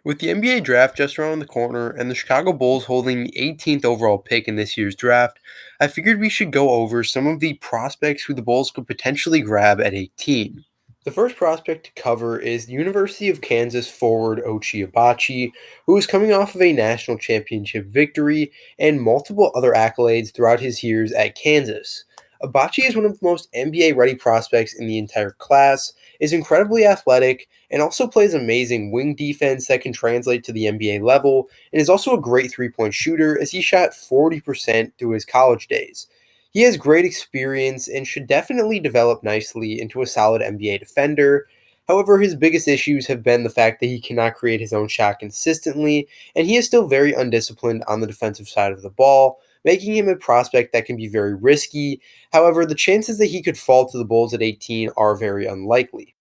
With the NBA draft just around the corner and the Chicago Bulls holding the 18th overall pick in this year's draft, I figured we should go over some of the prospects who the Bulls could potentially grab at 18. The first prospect to cover is the University of Kansas forward Ochai Agbaji, who is coming off of a national championship victory and multiple other accolades throughout his years at Kansas. Agbaji is one of the most NBA ready prospects in the entire class, is incredibly athletic, and also plays amazing wing defense that can translate to the NBA level, and is also a great three-point shooter as he shot 40% through his college days. He has great experience and should definitely develop nicely into a solid NBA defender. However, his biggest issues have been the fact that he cannot create his own shot consistently, and he is still very undisciplined on the defensive side of the ball, making him a prospect that can be very risky. However, the chances that he could fall to the Bulls at 18 are very unlikely.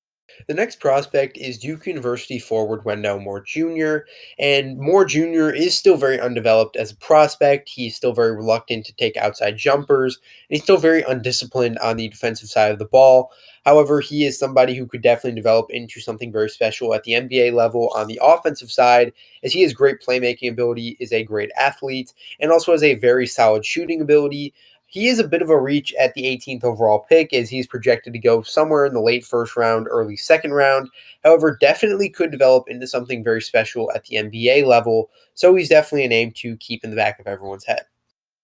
The next prospect is Duke University forward Wendell Moore Jr., and Moore Jr. is still very undeveloped as a prospect. He's still very reluctant to take outside jumpers, and he's still very undisciplined on the defensive side of the ball. However, he is somebody who could definitely develop into something very special at the NBA level on the offensive side, as he has great playmaking ability, is a great athlete, and also has a very solid shooting ability. He is a bit of a reach at the 18th overall pick as he's projected to go somewhere in the late first round, early second round. However, definitely could develop into something very special at the NBA level, so he's definitely a name to keep in the back of everyone's head.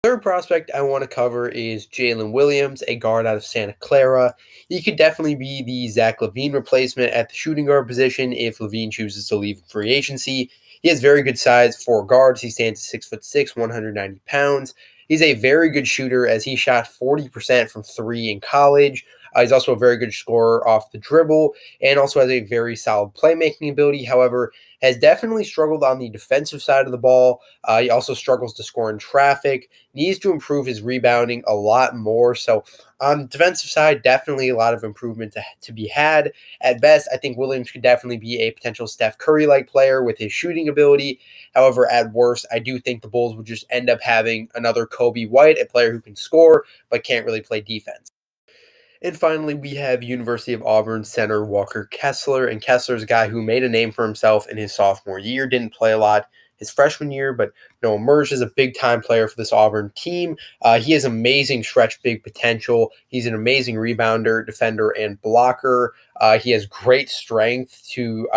Third prospect I want to cover is Jalen Williams, a guard out of Santa Clara. He could definitely be the Zach LaVine replacement at the shooting guard position if LaVine chooses to leave free agency. He has very good size for guards. He stands 6'6", 190 pounds. He's a very good shooter as he shot 40% from three in college. He's also a very good scorer off the dribble and also has a very solid playmaking ability. However, has definitely struggled on the defensive side of the ball. He also struggles to score in traffic, needs to improve his rebounding a lot more. So on the defensive side, definitely a lot of improvement to be had. At best, I think Williams could definitely be a potential Steph Curry-like player with his shooting ability. However, at worst, I do think the Bulls would just end up having another Kobe White, a player who can score but can't really play defense. And finally, we have University of Auburn center Walker Kessler. And Kessler's a guy who made a name for himself in his sophomore year, didn't play a lot his freshman year, but emerged as a big time player for this Auburn team. He has amazing stretch big potential. He's an amazing rebounder, defender, and blocker. He has great strength to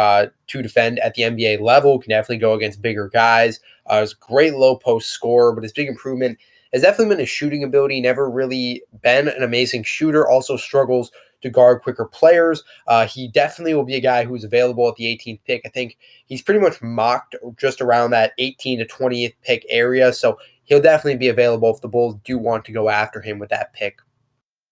defend at the NBA level. Can definitely go against bigger guys. He's a great low post scorer, but his big improvement has definitely been his shooting ability. Never really been an amazing shooter. Also struggles to guard quicker players. He definitely will be a guy who's available at the 18th pick. I think he's pretty much mocked just around that 18 to 20th pick area. So he'll definitely be available if the Bulls do want to go after him with that pick.